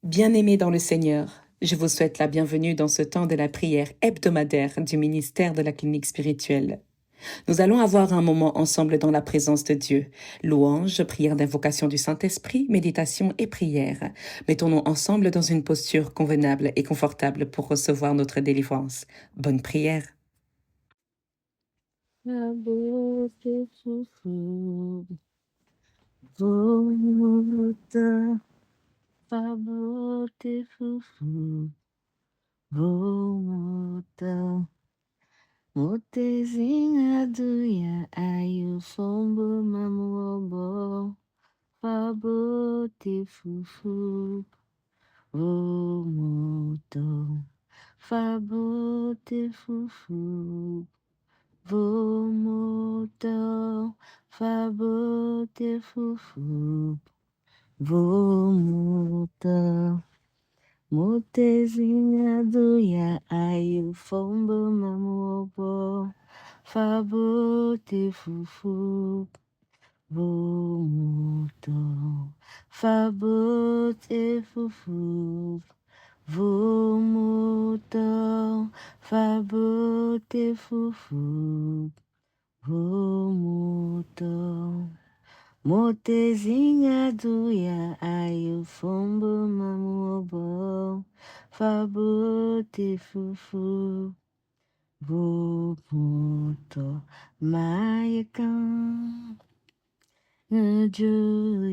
Bien-aimés dans le Seigneur, je vous souhaite la bienvenue dans ce temps de la prière hebdomadaire du ministère de la clinique spirituelle. Nous allons avoir un moment ensemble dans la présence de Dieu. Louange, prière d'invocation du Saint-Esprit, méditation et prière. Mettons-nous ensemble dans une posture convenable et confortable pour recevoir notre délivrance. Bonne prière. Motezinha duya ayu fombo mamuobo fabote fufu vomoto fabote fufu vomoto fabote fufu vomoto Motezinha duya ayu fombo mamuobo fabote fufu vomoto fabote fufu vomoto fabote fufu vomoto Motezinha duya ayu fombo mamuobo fabote fufu vomoto Mayakan Ngejo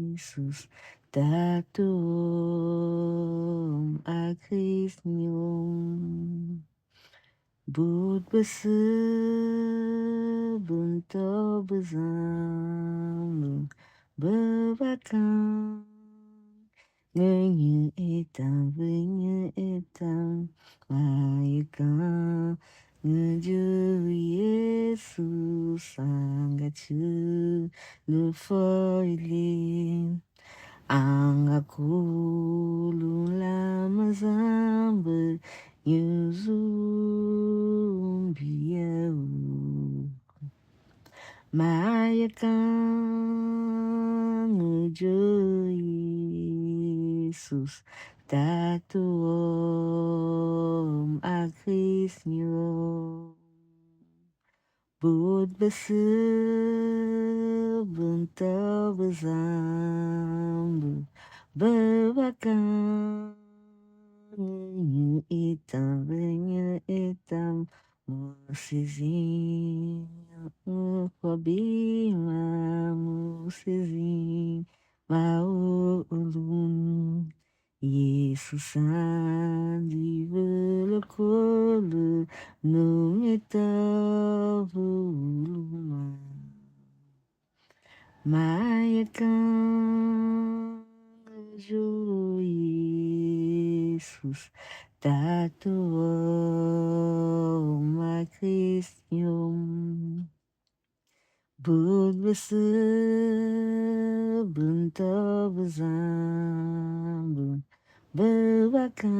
Yesus Tatum Akrisnyum Bud bunto bezam bevakan Ngenye etam mayakan Ngejo Yesus sangachu nufoilim Angakulu mazambe Yuzumbieu Mayakan Ngejo Yesus Tatuom Akrisnyo Bud bentar berzambu Berbakan Benye hitam Musizin Wabima Musizin Mau ulun Yesus andi velokolu Numitavuluma Mayakan Jo Yesus Tatuo Makrisnyum Bud bentar berzambun Berbakan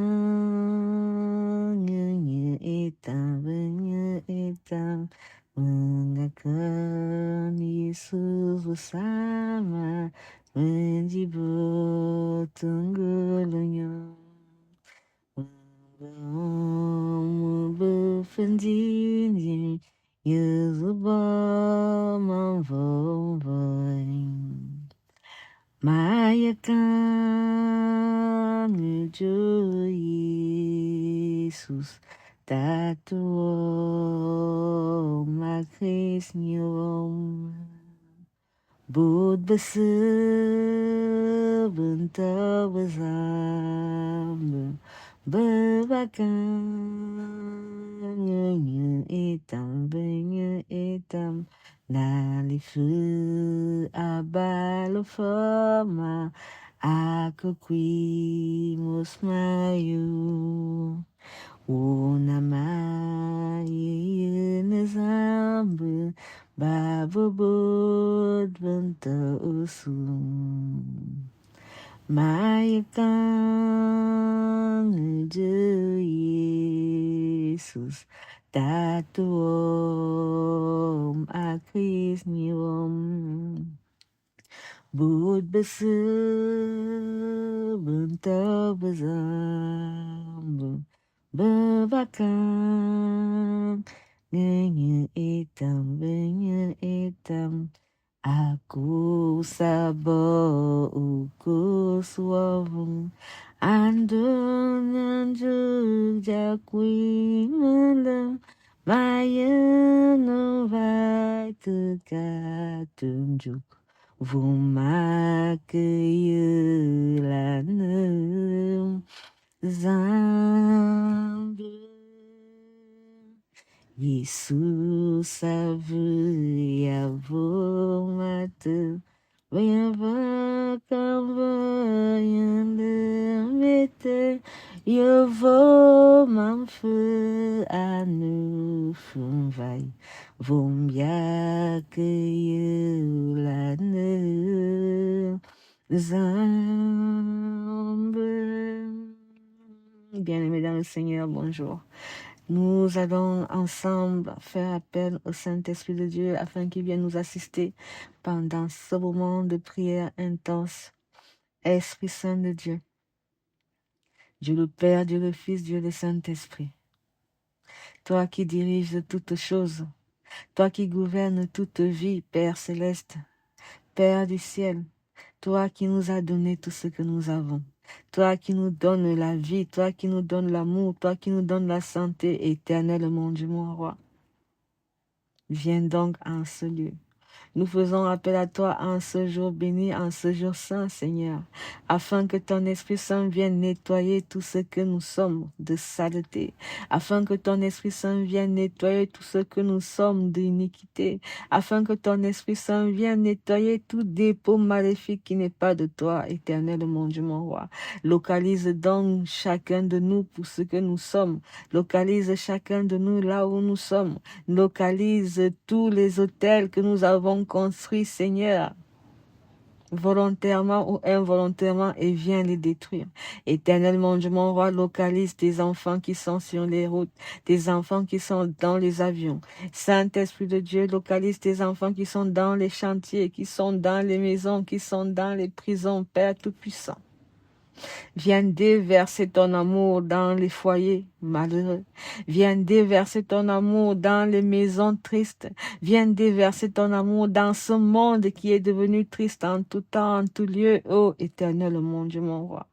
benye hitam Mengakan Yesus bersama Menjibut tenggulunya Berfenjinjin Yesuba mamvovoin Mayakan Ngejo Yesus Tatuo Makrisnyom Bud bentar berzambu Berbakan benye hitam Nalifu abalo forma Aku quimus mayu Unama nezambu Babubud bentar usum Mayakan Ngejo Yesus Tatuom Akrisnyom Bud bezambu berbakam Benye itam Aku sabo uku suavum Andun anjuk jakui malam Maya no vai teka tunjuk Vuma keyulanum Zambu Yesus savia vomatu Venha campanha eu vou manfu anu vai vom ya que la ne zambe. Bien-aimés dans le Seigneur, bonjour. Nous allons ensemble faire appel au Saint-Esprit de Dieu afin qu'il vienne nous assister pendant ce moment de prière intense. Esprit Saint de Dieu, Dieu le Père, Dieu le Fils, Dieu le Saint-Esprit, toi qui diriges toutes choses, toi qui gouvernes toute vie, Père céleste, Père du ciel, toi qui nous as donné tout ce que nous avons. Toi qui nous donnes la vie, toi qui nous donnes l'amour, toi qui nous donnes la santé éternelle, mon Dieu, mon roi. Viens donc en ce lieu. Nous faisons appel à toi en ce jour béni, en ce jour saint, Seigneur, afin que ton Esprit Saint vienne nettoyer tout ce que nous sommes de saleté, afin que ton Esprit Saint vienne nettoyer tout ce que nous sommes d'iniquité, afin que ton Esprit Saint vienne nettoyer tout dépôt maléfique qui n'est pas de toi, éternel mon Dieu, mon roi. Localise donc chacun de nous pour ce que nous sommes, localise chacun de nous là où nous sommes, localise tous les hôtels que nous avons construits, Seigneur, volontairement ou involontairement, et viens les détruire. Éternel mon Dieu, mon roi, localise tes enfants qui sont sur les routes, tes enfants qui sont dans les avions. Saint-Esprit de Dieu, localise tes enfants qui sont dans les chantiers, qui sont dans les maisons, qui sont dans les prisons, Père Tout-Puissant. Viens déverser ton amour dans les foyers malheureux. Viens déverser ton amour dans les maisons tristes. Viens déverser ton amour dans ce monde qui est devenu triste en tout temps, en tout lieu. Ô éternel mon Dieu, mon roi.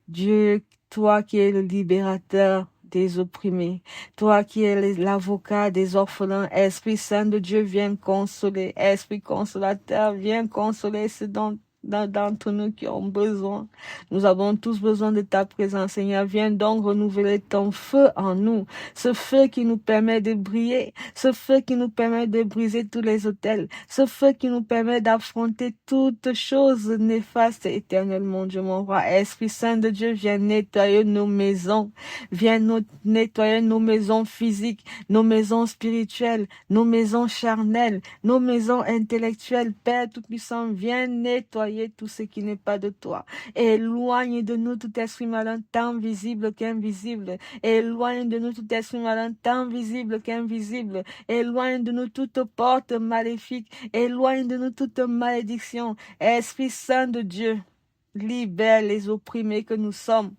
Dieu, toi qui es le libérateur des opprimés, toi qui es l'avocat des orphelins, Esprit Saint de Dieu, viens consoler. Esprit consolateur, viens consoler ce dont d'entre nous qui ont besoin. Nous avons tous besoin de ta présence, Seigneur. Viens donc renouveler ton feu en nous, ce feu qui nous permet de briller, ce feu qui nous permet de briser tous les autels, ce feu qui nous permet d'affronter toutes choses néfastes, éternel mon Dieu, mon roi. Esprit Saint de Dieu, viens nettoyer nos maisons, viens nettoyer nos maisons physiques, nos maisons spirituelles, nos maisons charnelles, nos maisons intellectuelles. Père Tout-Puissant, viens nettoyer tout ce qui n'est pas de toi. Éloigne de nous tout esprit malin, tant visible qu'invisible. Éloigne de nous tout esprit malin, tant visible qu'invisible. Éloigne de nous toute porte maléfique. Éloigne de nous toute malédiction. Esprit Saint de Dieu, libère les opprimés que nous sommes.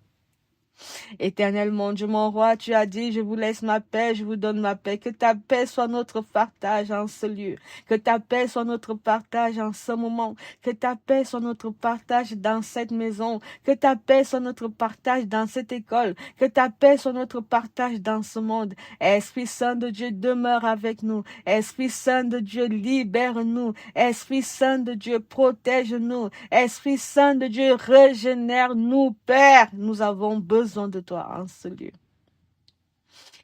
Éternel mon Dieu, mon roi, tu as dit, je vous laisse ma paix, je vous donne ma paix. Que ta paix soit notre partage en ce lieu. Que ta paix soit notre partage en ce moment. Que ta paix soit notre partage dans cette maison. Que ta paix soit notre partage dans cette école. Que ta paix soit notre partage dans ce monde. Esprit Saint de Dieu, demeure avec nous. Esprit Saint de Dieu, libère-nous. Esprit Saint de Dieu, protège-nous. Esprit Saint de Dieu, régénère-nous. Père, nous avons besoin de toi en ce lieu.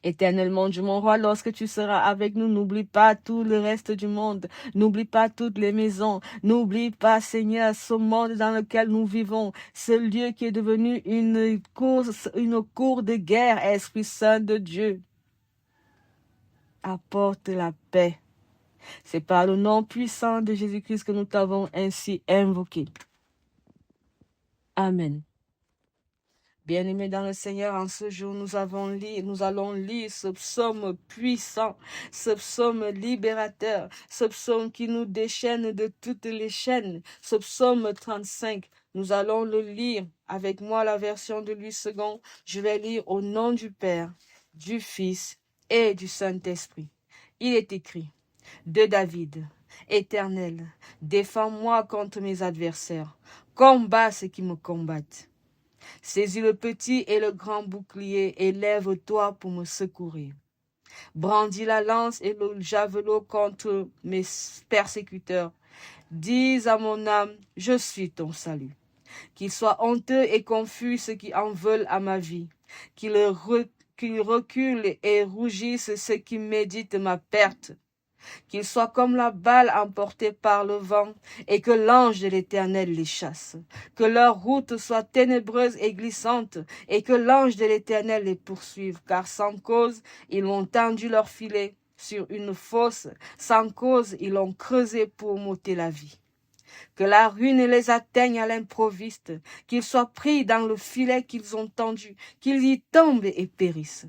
Éternel mon Dieu, mon roi, lorsque tu seras avec nous, n'oublie pas tout le reste du monde. N'oublie pas toutes les maisons. N'oublie pas, Seigneur, ce monde dans lequel nous vivons. Ce lieu qui est devenu une cour de guerre. Esprit Saint de Dieu, apporte la paix. C'est par le nom puissant de Jésus-Christ que nous t'avons ainsi invoqué. Amen. Bien-aimés dans le Seigneur, en ce jour, nous allons lire ce psaume puissant, ce psaume libérateur, ce psaume qui nous déchaîne de toutes les chaînes, ce psaume 35. Nous allons le lire avec moi, la version de Louis II. Je vais lire au nom du Père, du Fils et du Saint-Esprit. Il est écrit, de David, Éternel, défends-moi contre mes adversaires, combat ceux qui me combattent. Saisis le petit et le grand bouclier et lève-toi pour me secourir. Brandis la lance et le javelot contre mes persécuteurs. Dis à mon âme, je suis ton salut. Qu'ils soient honteux et confus ceux qui en veulent à ma vie. Qu'ils reculent et rougissent ceux qui méditent ma perte. Qu'ils soient comme la balle emportée par le vent, et que l'ange de l'Éternel les chasse. Que leur route soit ténébreuse et glissante, et que l'ange de l'Éternel les poursuive, car sans cause, ils ont tendu leur filet sur une fosse, sans cause, ils l'ont creusé pour m'ôter la vie. Que la ruine les atteigne à l'improviste, qu'ils soient pris dans le filet qu'ils ont tendu, qu'ils y tombent et périssent.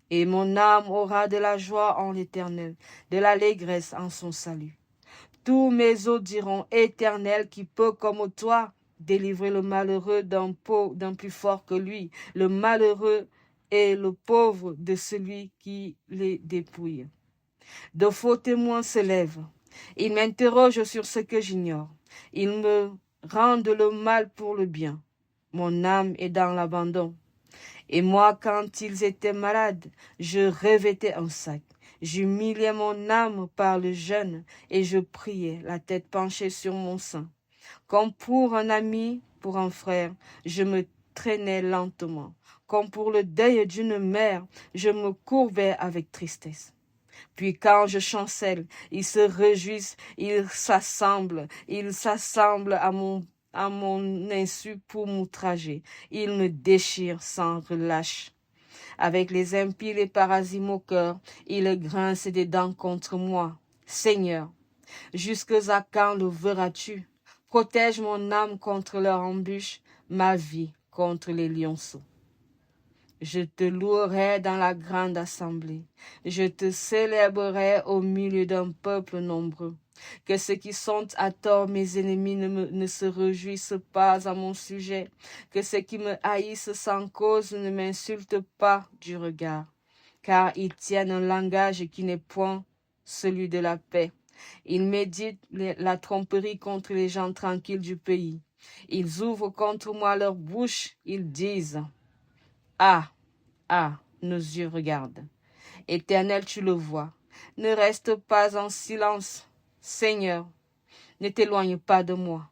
Et mon âme aura de la joie en l'Éternel, de l'allégresse en son salut. Tous mes os diront, Éternel, qui peut comme toi délivrer le malheureux d'un plus fort que lui, le malheureux et le pauvre de celui qui les dépouille. De faux témoins se lèvent. Ils m'interrogent sur ce que j'ignore. Ils me rendent le mal pour le bien. Mon âme est dans l'abandon. Et moi, quand ils étaient malades, je revêtais un sac. J'humiliais mon âme par le jeûne et je priais, la tête penchée sur mon sein. Comme pour un ami, pour un frère, je me traînais lentement. Comme pour le deuil d'une mère, je me courbais avec tristesse. Puis quand je chancelle, ils se réjouissent, ils s'assemblent à mon insu pour m'outrager. Ils me déchirent sans relâche. Avec les impies, les parasites moqueurs, ils grincent des dents contre moi. Seigneur, jusqu'à quand le verras-tu? Protège mon âme contre leur embûche, ma vie contre les lionceaux. Je te louerai dans la grande assemblée. Je te célébrerai au milieu d'un peuple nombreux. Que ceux qui sont à tort mes ennemis ne se réjouissent pas à mon sujet. Que ceux qui me haïssent sans cause ne m'insultent pas du regard. Car ils tiennent un langage qui n'est point celui de la paix. Ils méditent la tromperie contre les gens tranquilles du pays. Ils ouvrent contre moi leur bouche, ils disent « Ah, ah, nos yeux regardent. Éternel, tu le vois. Ne reste pas en silence. Seigneur, ne t'éloigne pas de moi.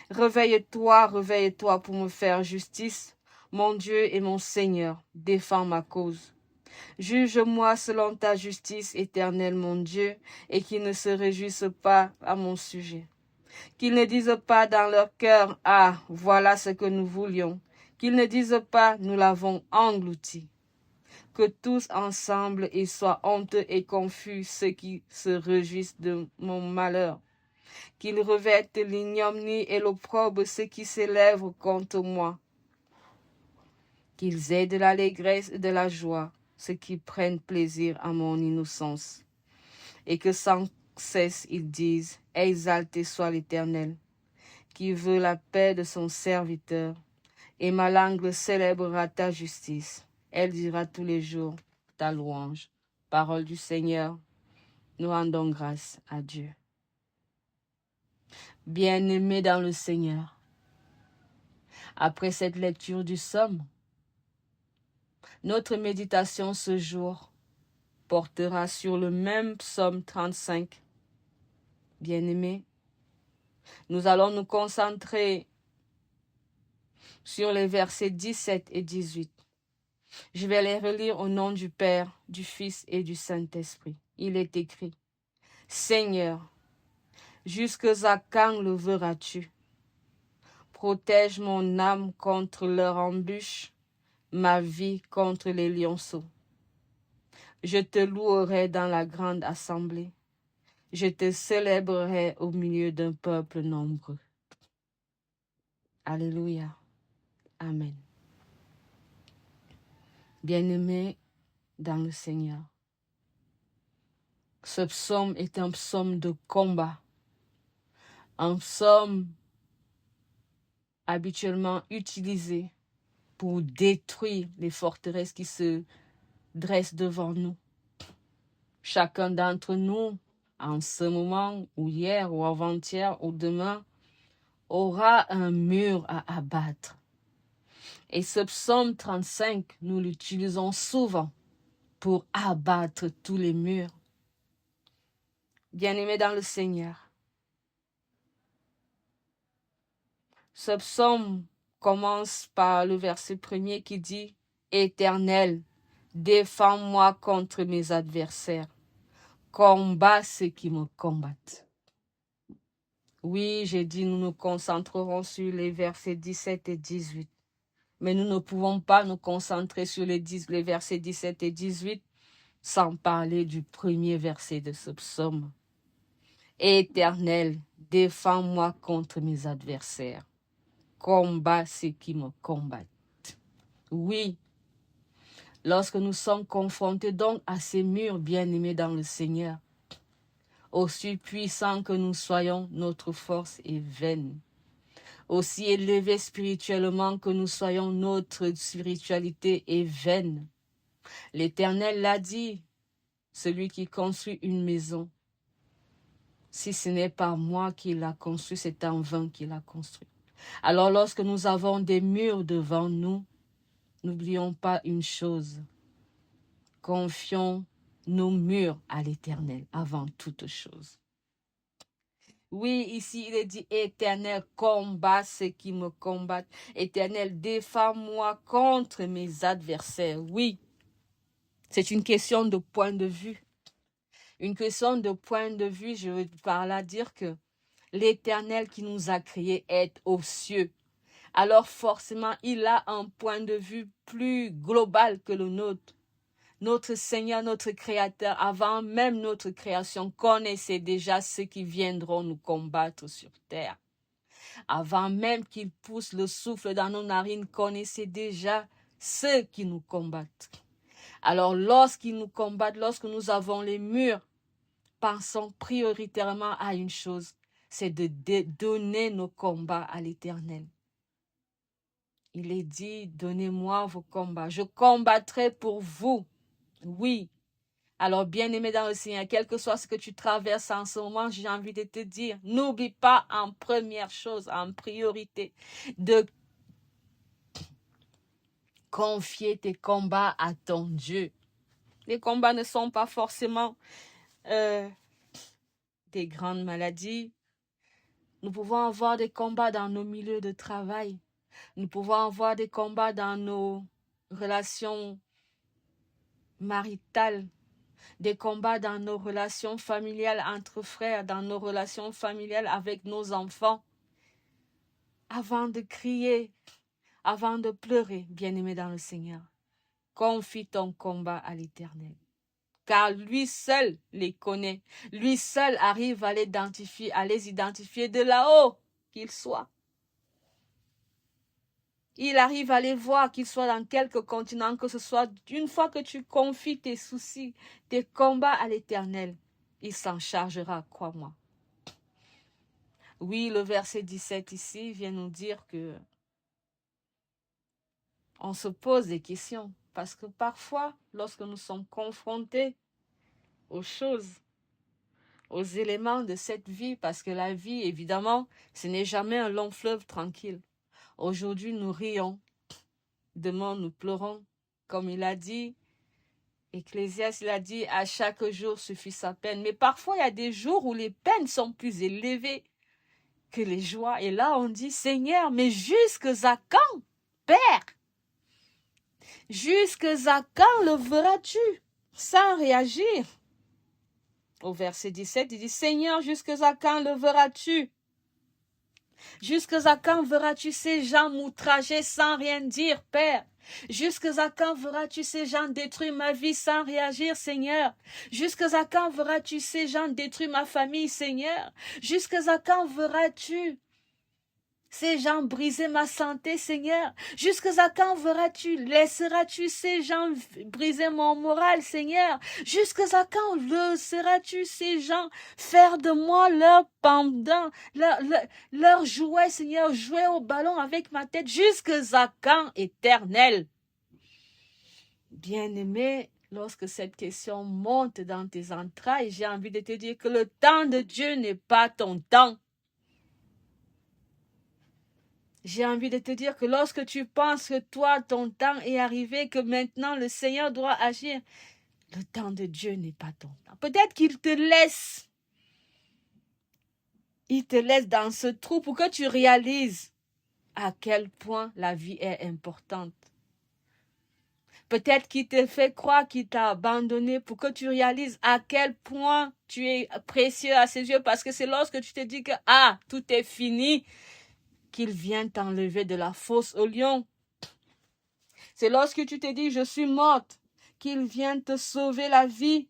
Réveille-toi pour me faire justice. Mon Dieu et mon Seigneur, défends ma cause. Juge-moi selon ta justice, Éternel, mon Dieu, et qu'ils ne se réjouissent pas à mon sujet. Qu'ils ne disent pas dans leur cœur, « Ah, voilà ce que nous voulions ». Qu'ils ne disent pas, « Nous l'avons englouti ». Que tous ensemble ils soient honteux et confus ceux qui se réjouissent de mon malheur. Qu'ils revêtent l'ignominie et l'opprobre ceux qui s'élèvent contre moi. Qu'ils aient de l'allégresse et de la joie ceux qui prennent plaisir à mon innocence. Et que sans cesse ils disent, exalté soit l'Éternel, qui veut la paix de son serviteur. Et ma langue célébrera ta justice. Elle dira tous les jours ta louange. Parole du Seigneur, nous rendons grâce à Dieu. Bien-aimés dans le Seigneur, après cette lecture du psaume, notre méditation ce jour portera sur le même psaume 35. Bien-aimés, nous allons nous concentrer sur les versets 17 et 18. Je vais les relire au nom du Père, du Fils et du Saint-Esprit. Il est écrit, « Seigneur, jusqu'à quand le verras-tu? Protège mon âme contre leur embûche, ma vie contre les lionceaux. Je te louerai dans la grande assemblée. Je te célébrerai au milieu d'un peuple nombreux. » Alléluia. Amen. Bien-aimés dans le Seigneur, ce psaume est un psaume de combat, un psaume habituellement utilisé pour détruire les forteresses qui se dressent devant nous. Chacun d'entre nous, en ce moment, ou hier, ou avant-hier, ou demain, aura un mur à abattre. Et ce psaume 35, nous l'utilisons souvent pour abattre tous les murs. Bien-aimés dans le Seigneur, ce psaume commence par le verset 1er qui dit « Éternel, défends-moi contre mes adversaires, combat ceux qui me combattent. » Oui, j'ai dit, nous nous concentrerons sur les versets 17 et 18. Mais nous ne pouvons pas nous concentrer sur les versets 17 et 18 sans parler du premier verset de ce psaume. Éternel, défends-moi contre mes adversaires. Combat ceux qui me combattent. Oui, lorsque nous sommes confrontés donc à ces murs bien-aimés dans le Seigneur, aussi puissants que nous soyons, notre force est vaine. Aussi élevés spirituellement que nous soyons, notre spiritualité est vaine. L'Éternel l'a dit, celui qui construit une maison, si ce n'est pas moi qui l'a construit, c'est en vain qu'il l'a construit. Alors lorsque nous avons des murs devant nous, n'oublions pas une chose, confions nos murs à l'Éternel avant toute chose. Oui, ici il est dit, Éternel, combat ceux qui me combattent. Éternel, défends-moi contre mes adversaires. Oui, c'est une question de point de vue. Une question de point de vue, je veux par là dire que l'Éternel qui nous a créés est aux cieux. Alors forcément, il a un point de vue plus global que le nôtre. Notre Seigneur, notre Créateur, avant même notre création, connaissait déjà ceux qui viendront nous combattre sur terre. Avant même qu'il pousse le souffle dans nos narines, connaissait déjà ceux qui nous combattent. Alors lorsqu'ils nous combattent, lorsque nous avons les murs, pensons prioritairement à une chose, c'est de donner nos combats à l'Éternel. Il est dit, donnez-moi vos combats, je combattrai pour vous. Oui. Alors, bien-aimé dans le Seigneur, quel que soit ce que tu traverses en ce moment, j'ai envie de te dire, n'oublie pas en première chose, en priorité, de confier tes combats à ton Dieu. Les combats ne sont pas forcément des grandes maladies. Nous pouvons avoir des combats dans nos milieux de travail. Nous pouvons avoir des combats dans nos relations maritales, des combats dans nos relations familiales entre frères, dans nos relations familiales avec nos enfants. Avant de crier, avant de pleurer, bien-aimé dans le Seigneur, confie ton combat à l'Éternel. Car lui seul les connaît. Lui seul arrive à les identifier de là-haut qu'ils soient. Il arrive à les voir, qu'ils soient dans quelque continent que ce soit. Une fois que tu confies tes soucis, tes combats à l'Éternel, il s'en chargera, crois-moi. Oui, le verset 17 ici vient nous dire que on se pose des questions. Parce que parfois, lorsque nous sommes confrontés aux choses, aux éléments de cette vie, parce que la vie, évidemment, ce n'est jamais un long fleuve tranquille. Aujourd'hui, nous rions. Demain, nous pleurons. Comme il a dit, Ecclésiaste, il a dit, à chaque jour suffit sa peine. Mais parfois, il y a des jours où les peines sont plus élevées que les joies. Et là, on dit, Seigneur, mais jusqu'à quand, Père? Jusqu'à quand le verras-tu sans réagir? Au verset 17, il dit, Seigneur, jusqu'à quand le verras-tu? Jusqu'à quand verras-tu ces gens m'outrager sans rien dire, Père? Jusqu'à quand verras-tu ces gens détruire ma vie sans réagir, Seigneur? Jusqu'à quand verras-tu ces gens détruire ma famille, Seigneur? Jusqu'à quand verras-tu ces gens briser ma santé, Seigneur? Jusqu'à quand laisseras-tu ces gens briser mon moral, Seigneur? Jusqu'à quand laisseras-tu ces gens faire de moi leur pendant, leur jouet, Seigneur, jouer au ballon avec ma tête? Jusqu'à quand, Éternel? Bien-aimé, lorsque cette question monte dans tes entrailles, j'ai envie de te dire que le temps de Dieu n'est pas ton temps. J'ai envie de te dire que lorsque tu penses que toi, ton temps est arrivé, que maintenant le Seigneur doit agir, le temps de Dieu n'est pas ton temps. Peut-être qu'il te laisse. Il te laisse dans ce trou pour que tu réalises à quel point la vie est importante. Peut-être qu'il te fait croire qu'il t'a abandonné pour que tu réalises à quel point tu es précieux à ses yeux, parce que c'est lorsque tu te dis que tout est fini qu'il vient t'enlever de la fosse au lion. C'est lorsque tu te dis je suis morte qu'il vient te sauver la vie.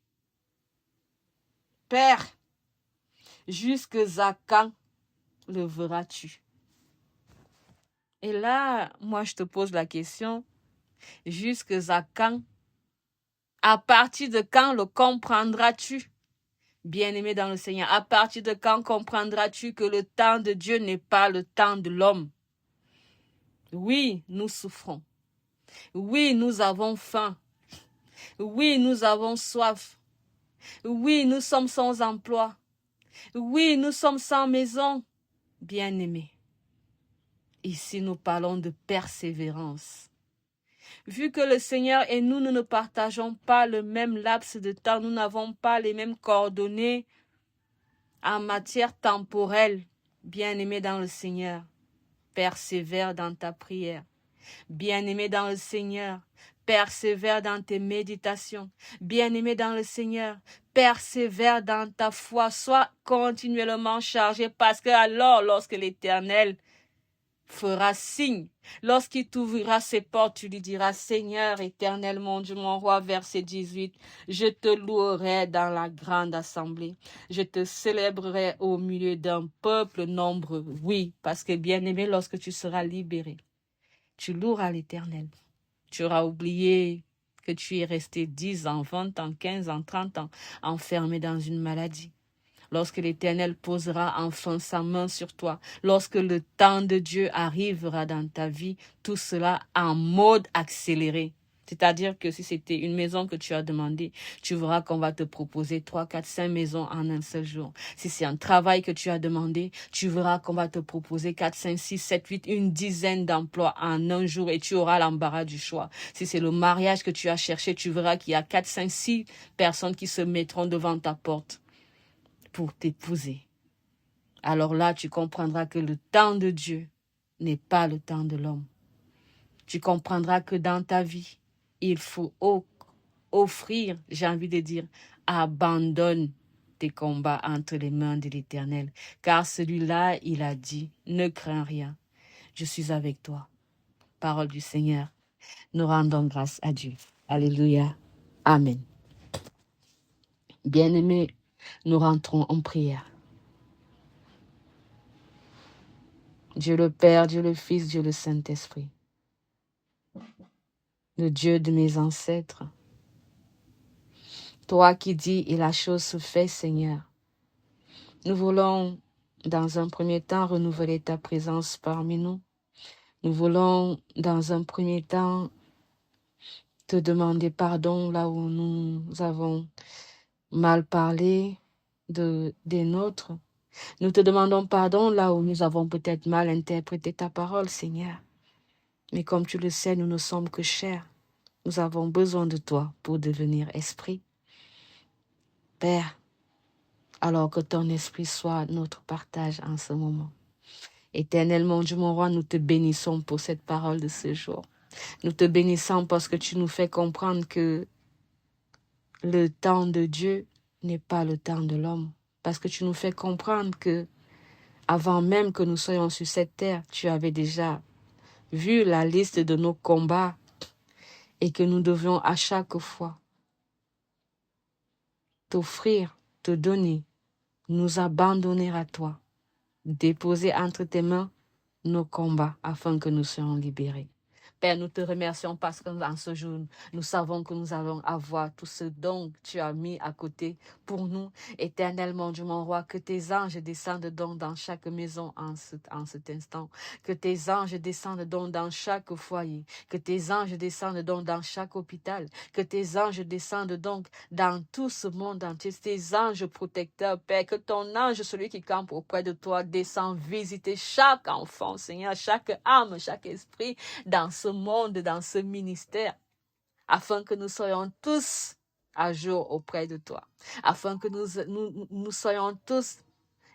Père, jusqu'à quand le verras-tu? Et là, moi je te pose la question, jusqu'à quand? À partir de quand le comprendras-tu? Bien-aimé dans le Seigneur, à partir de quand comprendras-tu que le temps de Dieu n'est pas le temps de l'homme? Oui, nous souffrons. Oui, nous avons faim. Oui, nous avons soif. Oui, nous sommes sans emploi. Oui, nous sommes sans maison. Bien-aimé, ici nous parlons de persévérance. Vu que le Seigneur et nous ne partageons pas le même laps de temps, nous n'avons pas les mêmes coordonnées en matière temporelle. Bien-aimé dans le Seigneur, persévère dans ta prière. Bien-aimé dans le Seigneur, persévère dans tes méditations. Bien-aimé dans le Seigneur, persévère dans ta foi. Sois continuellement chargé, parce que alors, lorsque l'Éternel fera signe, lorsqu'il t'ouvrira ses portes, tu lui diras: Seigneur éternel, mon Dieu, mon roi. Verset 18, je te louerai dans la grande assemblée, je te célébrerai au milieu d'un peuple nombreux. Oui, parce que bien-aimé, lorsque tu seras libéré, tu loueras l'Éternel. Tu auras oublié que tu es resté 10 ans, 20 ans, 15 ans, 30 ans enfermé dans une maladie. Lorsque l'Éternel posera enfin sa main sur toi, lorsque le temps de Dieu arrivera dans ta vie, tout cela en mode accéléré. C'est-à-dire que si c'était une maison que tu as demandé, tu verras qu'on va te proposer 3, 4, 5 maisons en un seul jour. Si c'est un travail que tu as demandé, tu verras qu'on va te proposer 4, 5, 6, 7, 8, une dizaine d'emplois en un jour, et tu auras l'embarras du choix. Si c'est le mariage que tu as cherché, tu verras qu'il y a 4, 5, 6 personnes qui se mettront devant ta porte pour t'épouser. Alors là, tu comprendras que le temps de Dieu n'est pas le temps de l'homme. Tu comprendras que dans ta vie, il faut offrir, j'ai envie de dire, abandonne tes combats entre les mains de l'Éternel. Car celui-là, il a dit: ne crains rien, je suis avec toi. Parole du Seigneur. Nous rendons grâce à Dieu. Alléluia. Amen. Bien-aimés, nous rentrons en prière. Dieu le Père, Dieu le Fils, Dieu le Saint-Esprit, le Dieu de mes ancêtres, toi qui dis et la chose se fait, Seigneur, nous voulons dans un premier temps renouveler ta présence parmi nous. Nous voulons dans un premier temps te demander pardon là où nous avons mal parlé des nôtres. Nous te demandons pardon là où nous avons peut-être mal interprété ta parole, Seigneur. Mais comme tu le sais, nous ne sommes que chair. Nous avons besoin de toi pour devenir esprit. Père, alors que ton esprit soit notre partage en ce moment. Éternel, mon Dieu, mon roi, nous te bénissons pour cette parole de ce jour. Nous te bénissons parce que tu nous fais comprendre que le temps de Dieu n'est pas le temps de l'homme. Parce que tu nous fais comprendre que avant même que nous soyons sur cette terre, tu avais déjà vu la liste de nos combats et que nous devions à chaque fois t'offrir, te donner, nous abandonner à toi, déposer entre tes mains nos combats afin que nous soyons libérés. Père, nous te remercions parce que dans ce jour, nous savons que nous allons avoir tout ce dont tu as mis à côté pour nous. Éternellement, Dieu mon roi, que tes anges descendent donc dans chaque maison en cet instant. Que tes anges descendent donc dans chaque foyer. Que tes anges descendent donc dans chaque hôpital. Que tes anges descendent donc dans tout ce monde entier. Tes anges protecteurs, Père, que ton ange, celui qui campe auprès de toi, descend visiter chaque enfant, Seigneur, chaque âme, chaque esprit dans ce monde, dans ce ministère, afin que nous soyons tous à jour auprès de toi, afin que nous soyons tous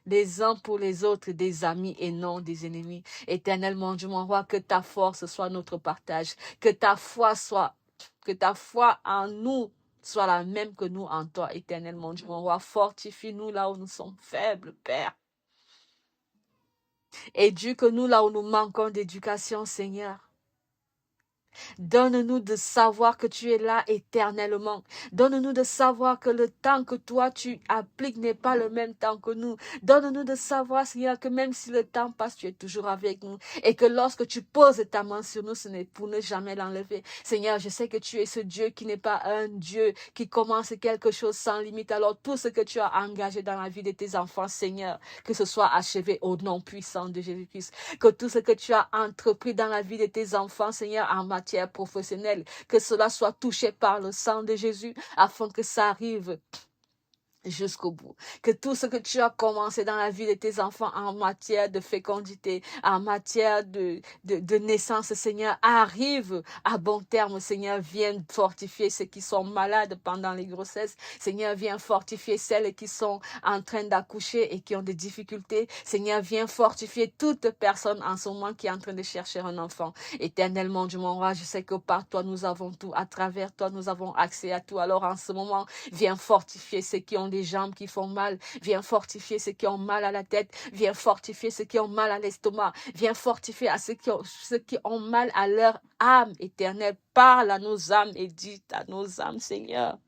les uns pour les autres des amis et non des ennemis. Éternellement, Dieu mon roi, que ta force soit notre partage, que ta foi en nous soit la même que nous en toi. Éternellement, Dieu mon roi, fortifie-nous là où nous sommes faibles, Père. Éduque-nous là où nous manquons d'éducation, Seigneur. Donne-nous de savoir que tu es là éternellement. Donne-nous de savoir que le temps que toi tu appliques n'est pas le même temps que nous. Donne-nous de savoir, Seigneur, que même si le temps passe, tu es toujours avec nous. Et que lorsque tu poses ta main sur nous, ce n'est pour ne jamais l'enlever. Seigneur, je sais que tu es ce Dieu qui n'est pas un Dieu qui commence quelque chose sans limite. Alors tout ce que tu as engagé dans la vie de tes enfants, Seigneur, que ce soit achevé au nom puissant de Jésus-Christ. Que tout ce que tu as entrepris dans la vie de tes enfants, Seigneur, en matière professionnelle, que cela soit touché par le sang de Jésus, afin que ça arrive jusqu'au bout. Que tout ce que tu as commencé dans la vie de tes enfants en matière de fécondité, en matière de naissance, Seigneur, arrive à bon terme. Seigneur, viens fortifier ceux qui sont malades pendant les grossesses. Seigneur, viens fortifier celles qui sont en train d'accoucher et qui ont des difficultés. Seigneur, viens fortifier toute personne en ce moment qui est en train de chercher un enfant. Éternellement, Dieu mon roi, je sais que par toi nous avons tout. À travers toi, nous avons accès à tout. Alors en ce moment, viens fortifier ceux qui ont des jambes qui font mal. Viens fortifier ceux qui ont mal à la tête. Viens fortifier ceux qui ont mal à l'estomac. Viens fortifier à ceux qui ont mal à leur âme éternelle. Parle à nos âmes et dis à nos âmes, Seigneur.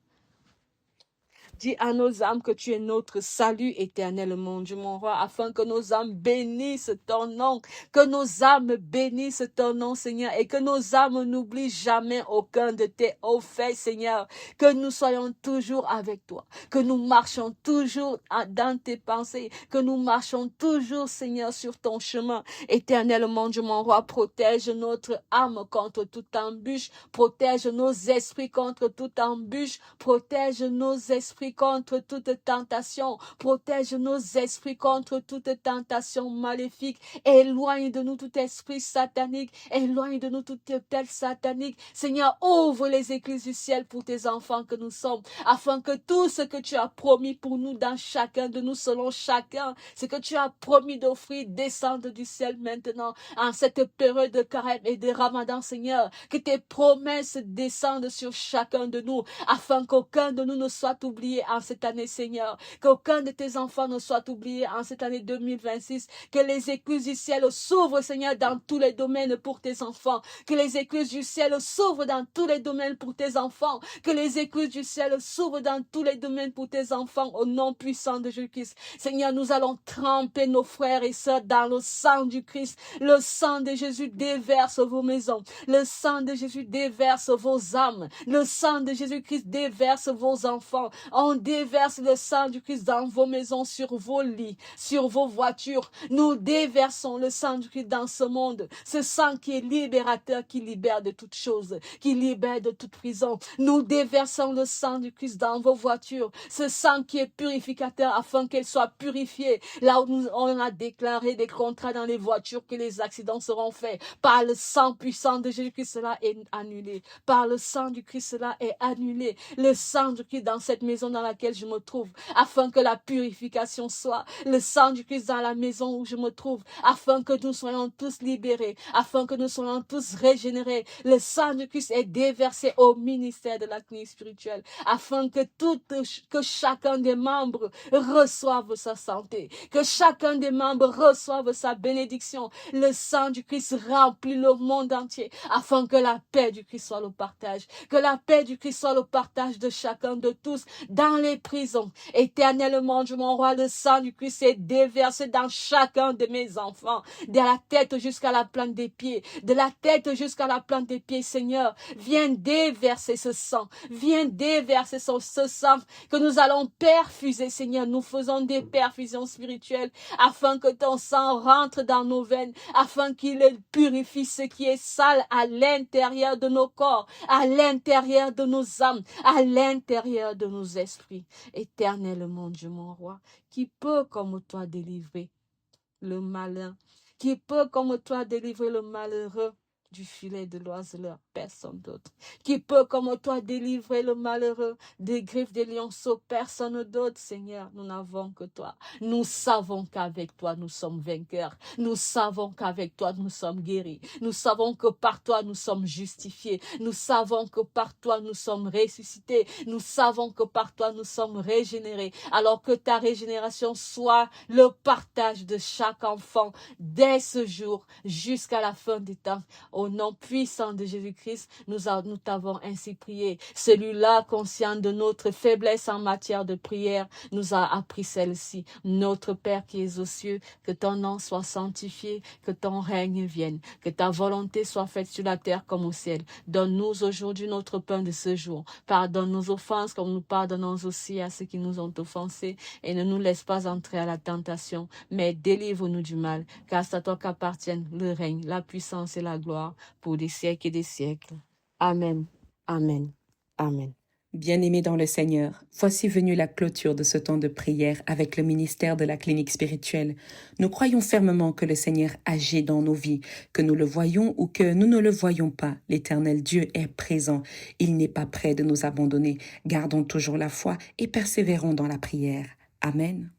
Dis à nos âmes que tu es notre salut éternel, mon Dieu, mon roi, afin que nos âmes bénissent ton nom, que nos âmes bénissent ton nom, Seigneur, et que nos âmes n'oublient jamais aucun de tes hauts faits, Seigneur, que nous soyons toujours avec toi, que nous marchons toujours dans tes pensées, que nous marchons toujours, Seigneur, sur ton chemin. Éternel, mon Dieu, mon roi, protège notre âme contre toute embûche, protège nos esprits contre toute embûche, protège nos esprits contre toute tentation, protège nos esprits contre toute tentation maléfique, éloigne de nous tout esprit satanique, éloigne de nous toute telle satanique. Seigneur, ouvre les écluses du ciel pour tes enfants que nous sommes, afin que tout ce que tu as promis pour nous dans chacun de nous, selon chacun, ce que tu as promis d'offrir, descende du ciel maintenant, en cette période de carême et de ramadan, Seigneur, que tes promesses descendent sur chacun de nous, afin qu'aucun de nous ne soit oublié en cette année, Seigneur. Qu'aucun de tes enfants ne soit oublié en cette année 2026. Que les écluses du ciel s'ouvrent, Seigneur, dans tous les domaines pour tes enfants. Que les écluses du ciel s'ouvrent dans tous les domaines pour tes enfants. Que les écluses du ciel s'ouvrent dans tous les domaines pour tes enfants au nom puissant de Jésus-Christ. Seigneur, nous allons tremper nos frères et sœurs dans le sang du Christ. Le sang de Jésus déverse vos maisons. Le sang de Jésus déverse vos âmes. Le sang de Jésus-Christ déverse vos enfants. On déverse le sang du Christ dans vos maisons, sur vos lits, sur vos voitures. Nous déversons le sang du Christ dans ce monde. Ce sang qui est libérateur, qui libère de toutes choses, qui libère de toute prison. Nous déversons le sang du Christ dans vos voitures. Ce sang qui est purificateur afin qu'elle soit purifiée. Là où on a déclaré des contrats dans les voitures que les accidents seront faits. Par le sang puissant de Jésus-Christ, cela est annulé. Par le sang du Christ, cela est annulé. Le sang du Christ dans cette maison dans laquelle je me trouve, afin que la purification soit. Le sang du Christ dans la maison où je me trouve, afin que nous soyons tous libérés, afin que nous soyons tous régénérés. Le sang du Christ est déversé au ministère de la clinique spirituelle, afin que chacun des membres reçoive sa santé, que chacun des membres reçoive sa bénédiction. Le sang du Christ remplit le monde entier, afin que la paix du Christ soit le partage, que la paix du Christ soit le partage de chacun de tous, dans dans les prisons. Éternellement, Dieu mon roi, le sang du Christ est déversé dans chacun de mes enfants, de la tête jusqu'à la plante des pieds, de la tête jusqu'à la plante des pieds, Seigneur. Viens déverser ce sang, viens déverser ce sang que nous allons perfuser, Seigneur. Nous faisons des perfusions spirituelles afin que ton sang rentre dans nos veines, afin qu'il purifie ce qui est sale à l'intérieur de nos corps, à l'intérieur de nos âmes, à l'intérieur de nos esprits. Éternellement, Dieu mon roi, qui peut comme toi délivrer le malin, qui peut comme toi délivrer le malheureux du filet de l'oiseleur, personne d'autre. Qui peut comme toi délivrer le malheureux des griffes des lionceaux, personne d'autre, Seigneur. Nous n'avons que toi. Nous savons qu'avec toi nous sommes vainqueurs. Nous savons qu'avec toi nous sommes guéris. Nous savons que par toi nous sommes justifiés. Nous savons que par toi nous sommes ressuscités. Nous savons que par toi nous sommes régénérés. Alors que ta régénération soit le partage de chaque enfant dès ce jour jusqu'à la fin des temps. Au nom puissant de Jésus-Christ, nous t'avons ainsi prié. Celui-là, conscient de notre faiblesse en matière de prière, nous a appris celle-ci. Notre Père qui es aux cieux, que ton nom soit sanctifié, que ton règne vienne, que ta volonté soit faite sur la terre comme au ciel. Donne-nous aujourd'hui notre pain de ce jour. Pardonne nos offenses comme nous pardonnons aussi à ceux qui nous ont offensés. Et ne nous laisse pas entrer à la tentation, mais délivre-nous du mal, car c'est à toi qu'appartiennent le règne, la puissance et la gloire pour des siècles et des siècles. Amen, amen, amen. Bien-aimés dans le Seigneur, voici venue la clôture de ce temps de prière avec le ministère de la clinique spirituelle. Nous croyons fermement que le Seigneur agit dans nos vies, que nous le voyons ou que nous ne le voyons pas. L'Éternel Dieu est présent. Il n'est pas prêt de nous abandonner. Gardons toujours la foi et persévérons dans la prière. Amen.